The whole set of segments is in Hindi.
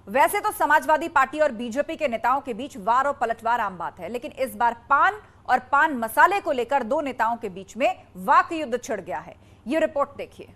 वैसे तो समाजवादी पार्टी और बीजेपी के नेताओं के बीच वार और पलटवार आम बात है, लेकिन इस बार पान और पान मसाले को लेकर दो नेताओं के बीच में वाक युद्ध छिड़ गया है। ये रिपोर्ट देखिए।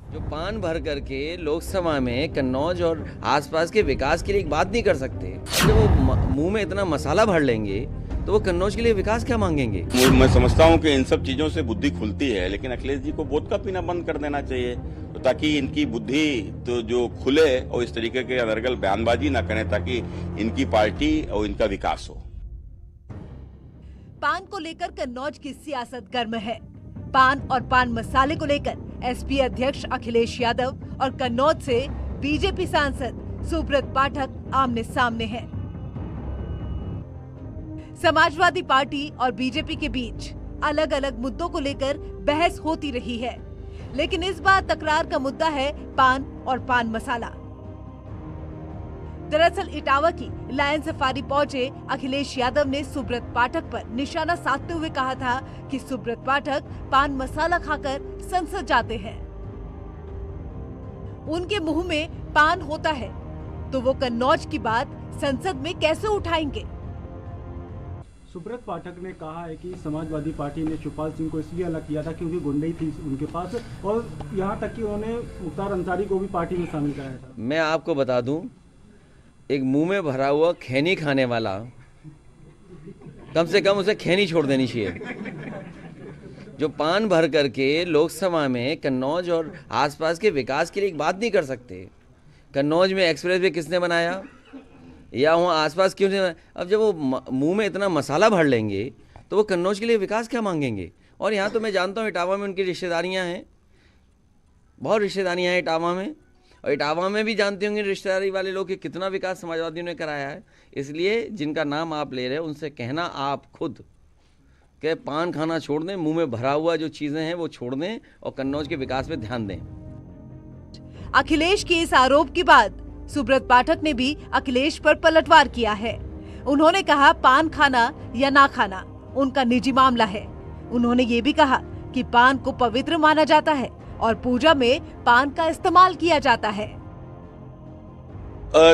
जो पान भर करके लोकसभा में कन्नौज और आसपास के विकास के लिए एक बात नहीं कर सकते, जब वो मुंह में इतना मसाला भर लेंगे तो वो कन्नौज के लिए विकास क्या मांगेंगे। मैं समझता हूँ कि इन सब चीजों से बुद्धि खुलती है, लेकिन अखिलेश जी को वोदका पीना बंद कर देना चाहिए, तो ताकि इनकी बुद्धि तो जो खुले और इस तरीके के अनर्गल बयानबाजी ना करें, ताकि इनकी पार्टी और इनका विकास हो। पान को लेकर कन्नौज की सियासत गर्म है। पान और पान मसाले को लेकर एसपी अध्यक्ष अखिलेश यादव और कन्नौज से बीजेपी सांसद सुब्रत पाठक आमने सामने हैं। समाजवादी पार्टी और बीजेपी के बीच अलग अलग मुद्दों को लेकर बहस होती रही है, लेकिन इस बार तकरार का मुद्दा है पान और पान मसाला। दरअसल इटावा की लायन सफारी पहुंचे अखिलेश यादव ने सुब्रत पाठक पर निशाना साधते हुए कहा था कि सुब्रत पाठक पान मसाला खाकर संसद जाते हैं। उनके मुंह में पान होता है तो वो कन्नौज की बात संसद में कैसे उठाएंगे। सुब्रत पाठक ने कहा है कि समाजवादी पार्टी ने शिवपाल सिंह को इसलिए अलग किया था क्योंकि गुंडई थी उनके पास, और यहाँ तक कि उन्होंने मुख्तार अंसारी को भी पार्टी में शामिल कराया था। मैं आपको बता दूं, एक मुंह में भरा हुआ खैनी खाने वाला कम से कम उसे खैनी छोड़ देनी चाहिए। जो पान भर करके लोकसभा में कन्नौज और आसपास के विकास के लिए एक बात नहीं कर सकते। कन्नौज में एक्सप्रेस वे किसने बनाया या वहाँ आसपास क्यों नहीं? अब जब वो मुंह में इतना मसाला भर लेंगे तो वो कन्नौज के लिए विकास क्या मांगेंगे। और यहाँ तो मैं जानता हूँ इटावा में उनकी रिश्तेदारियाँ हैं, बहुत रिश्तेदारियाँ हैं इटावा में, और इटावा में भी जानते होंगे रिश्तेदारी वाले लोग कि कितना विकास समाजवादियों ने कराया है। इसलिए जिनका नाम आप ले रहे हैं उनसे कहना आप खुद कि पान खाना छोड़ दें, मुंह में भरा हुआ जो चीज़ें हैं वो छोड़ दें और कन्नौज के विकास पे ध्यान दें। अखिलेश के इस आरोप के बाद सुब्रत पाठक ने भी अखिलेश पर पलटवार किया है। उन्होंने कहा पान खाना या ना खाना उनका निजी मामला है। उन्होंने ये भी कहा कि पान को पवित्र माना जाता है और पूजा में पान का इस्तेमाल किया जाता है।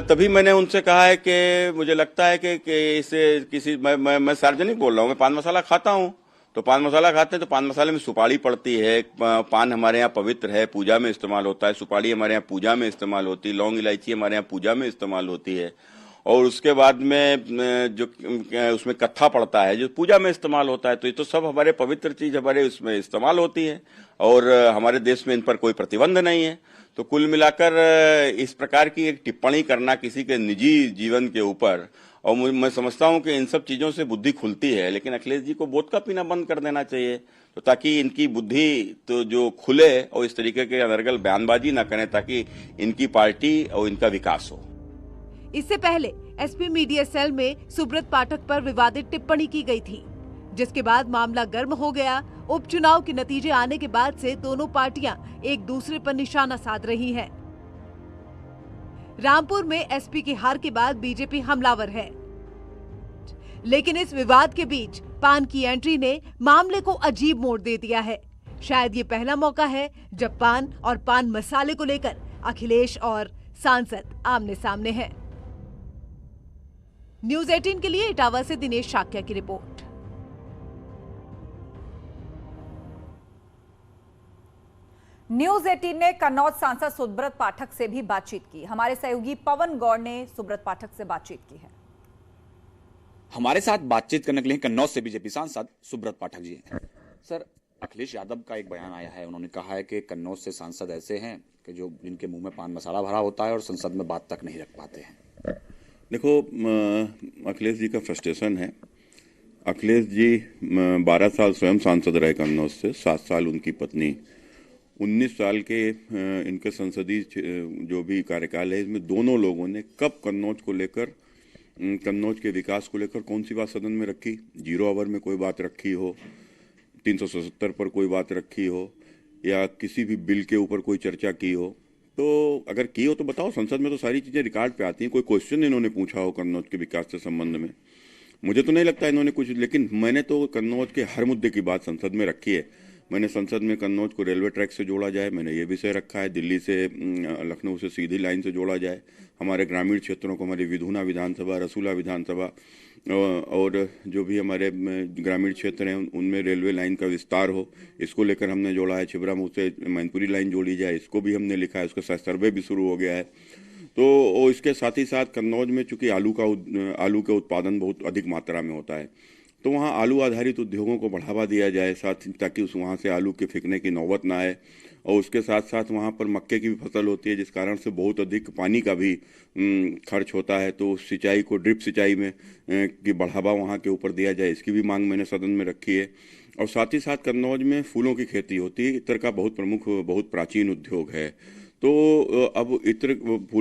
तभी मैंने उनसे कहा है कि मुझे लगता है कि इसे किसी मैं सार्वजनिक बोल रहा हूँ, मैं पान मसाला खाता हूँ, तो पान मसाला खाते हैं तो पान मसाले में सुपारी पड़ती है। पान हमारे यहाँ पवित्र है, पूजा में इस्तेमाल होता है। सुपारी हमारे यहाँ पूजा में इस्तेमाल होती है। लौंग इलायची हमारे यहाँ पूजा में इस्तेमाल होती है। और उसके बाद में जो उसमें कत्था पड़ता है जो पूजा में इस्तेमाल होता है। तो ये तो सब हमारे पवित्र चीज हमारे उसमें इस्तेमाल होती है और हमारे देश में इन पर कोई प्रतिबंध नहीं है। तो कुल मिलाकर इस प्रकार की एक टिप्पणी करना किसी के निजी जीवन के ऊपर, और मैं समझता हूं कि इन सब चीजों से बुद्धि खुलती है, लेकिन अखिलेश जी को वोदका पीना बंद कर देना चाहिए, तो ताकि इनकी बुद्धि तो जो खुले और इस तरीके के अनर्गल बयानबाजी ना करें, ताकि इनकी पार्टी और इनका विकास हो। इससे पहले एसपी मीडिया सेल में सुब्रत पाठक पर विवादित टिप्पणी की गई थी, जिसके बाद मामला गर्म हो गया। उपचुनाव के नतीजे आने के बाद से दोनों पार्टियां एक दूसरे पर निशाना साध रही हैं। रामपुर में एसपी की हार के बाद बीजेपी हमलावर है, लेकिन इस विवाद के बीच पान की एंट्री ने मामले को अजीब मोड़ दे दिया है। शायद ये पहला मौका है जब पान और पान मसाले को लेकर अखिलेश और सांसद आमने सामने हैं। न्यूज़ 18 के लिए इटावा से दिनेश शाक्या की रिपोर्ट। न्यूज़ 18 ने कन्नौज सांसद सुब्रत पाठक से भी बातचीत की। हमारे सहयोगी पवन गौड़ ने सुब्रत पाठक से बातचीत की है। हमारे साथ बातचीत करने के लिए कन्नौज से बीजेपी सांसद सुब्रत पाठक जी हैं। सर, अखिलेश यादव का एक बयान आया है, उन्होंने कहा है कि कन्नौज से सांसद ऐसे हैं कि जो जिनके मुंह में पान मसाला भरा होता है और संसद में बात तक नहीं रख पाते हैं। देखो, अखिलेश जी का फ्रस्ट्रेशन है। अखिलेश जी 12 साल स्वयं सांसद रहे कन्नौज से, 7 साल उनकी पत्नी, 19 साल के इनके संसदीय जो भी कार्यकाल है, इसमें दोनों लोगों ने कब कन्नौज को लेकर, कन्नौज के विकास को लेकर कौन सी बात सदन में रखी? 0 आवर में कोई बात रखी हो, 377 पर कोई बात रखी हो, या किसी भी बिल के ऊपर कोई चर्चा की हो? तो अगर की हो तो बताओ। संसद में तो सारी चीज़ें रिकॉर्ड पे आती हैं। कोई क्वेश्चन इन्होंने पूछा हो कन्नौज के विकास से संबंध में? मुझे तो नहीं लगता इन्होंने कुछ, लेकिन मैंने तो कन्नौज के हर मुद्दे की बात संसद में रखी है। मैंने संसद में कन्नौज को रेलवे ट्रैक से जोड़ा जाए, मैंने ये विषय रखा है। दिल्ली से लखनऊ से सीधी लाइन से जोड़ा जाए। हमारे ग्रामीण क्षेत्रों को, हमारी विधुना विधानसभा, रसूला विधानसभा और जो भी हमारे ग्रामीण क्षेत्र हैं उनमें रेलवे लाइन का विस्तार हो, इसको लेकर हमने जोड़ा है। छिबरामऊ से मैनपुरी लाइन जोड़ी जाए, इसको भी हमने लिखा है। उसका सर्वे भी शुरू हो गया है। तो इसके साथ ही साथ कन्नौज में चूंकि आलू का उत्पादन बहुत अधिक मात्रा में होता है, तो वहाँ आलू आधारित उद्योगों को बढ़ावा दिया जाए, साथ ताकि वहाँ से आलू के फेंकने की नौबत ना आए। और उसके साथ साथ वहाँ पर मक्के की भी फसल होती है, जिस कारण से बहुत अधिक पानी का भी खर्च होता है। तो सिंचाई को, ड्रिप सिंचाई में की बढ़ावा वहाँ के ऊपर दिया जाए, इसकी भी मांग मैंने सदन में रखी है। और साथ ही साथ कन्नौज में फूलों की खेती होती है। इत्र का बहुत प्रमुख, बहुत प्राचीन उद्योग है। तो अब इत्र